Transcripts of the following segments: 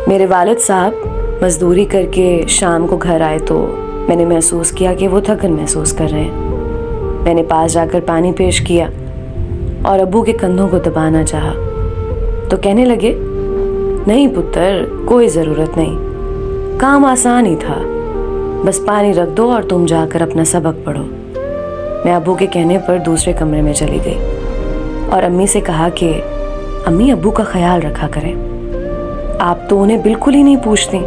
میرے والد صاحب مزدوری کر کے شام کو گھر آئے تو میں نے محسوس کیا کہ وہ تھکن محسوس کر رہے ہیں۔ میں نے پاس جا کر پانی پیش کیا اور ابو کے کندھوں کو دبانا چاہا تو کہنے لگے، نہیں پتر، کوئی ضرورت نہیں، کام آسان ہی تھا، بس پانی رکھ دو اور تم جا کر اپنا سبق پڑھو۔ میں ابو کے کہنے پر دوسرے کمرے میں چلی گئی اور امی سے کہا کہ امی ابو کا خیال رکھا کریں، آپ تو انہیں بالکل ہی نہیں پوچھتی،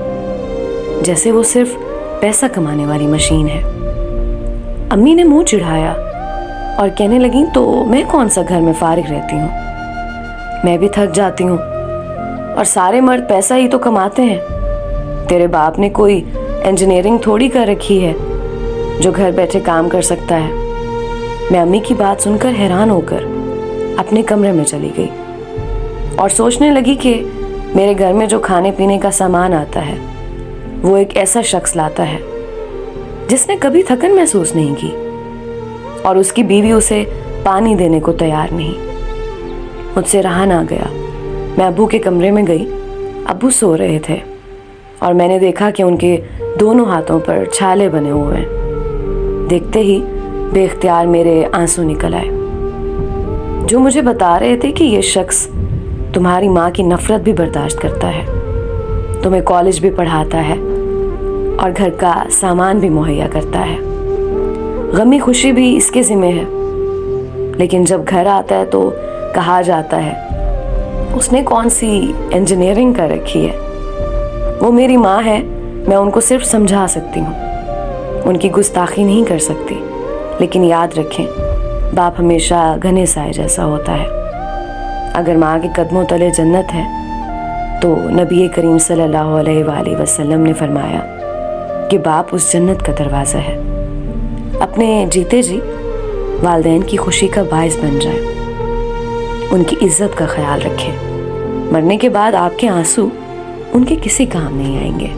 جیسے وہ صرف پیسہ کمانے والی مشین ہے۔ امی نے منہ چڑھایا اور کہنے لگیں، تو میں کون سا گھر میں فارغ رہتی ہوں، میں بھی تھک جاتی ہوں اور سارے مرد پیسہ ہی تو کماتے ہیں، تیرے باپ نے کوئی انجینئرنگ تھوڑی کر رکھی ہے جو گھر بیٹھے کام کر سکتا ہے۔ میں امی کی بات سن کر حیران ہو کر اپنے کمرے میں چلی گئی اور سوچنے لگی کہ میرے گھر میں جو کھانے پینے کا سامان آتا ہے وہ ایک ایسا شخص لاتا ہے جس نے کبھی تھکن محسوس نہیں کی، اور اس کی بیوی اسے پانی دینے کو تیار نہیں۔ مجھ سے رہا نہ گیا، میں ابو کے کمرے میں گئی۔ ابو سو رہے تھے اور میں نے دیکھا کہ ان کے دونوں ہاتھوں پر چھالے بنے ہوئے ہیں۔ دیکھتے ہی بے اختیار میرے آنسو نکل آئے، جو مجھے بتا رہے تھے کہ یہ شخص تمہاری ماں کی نفرت بھی برداشت کرتا ہے، تمہیں کالج بھی پڑھاتا ہے اور گھر کا سامان بھی مہیا کرتا ہے، غمی خوشی بھی اس کے ذمہ ہے، لیکن جب گھر آتا ہے تو کہا جاتا ہے اس نے کون سی انجینئرنگ کر رکھی ہے۔ وہ میری ماں ہے، میں ان کو صرف سمجھا سکتی ہوں، ان کی گستاخی نہیں کر سکتی، لیکن یاد رکھیں باپ ہمیشہ گھنے سائے جیسا ہوتا ہے۔ اگر ماں کے قدموں تلے جنت ہے تو نبی کریم صلی اللہ علیہ وآلہ وسلم نے فرمایا کہ باپ اس جنت کا دروازہ ہے۔ اپنے جیتے جی والدین کی خوشی کا باعث بن جائے، ان کی عزت کا خیال رکھیں، مرنے کے بعد آپ کے آنسو ان کے کسی کام نہیں آئیں گے۔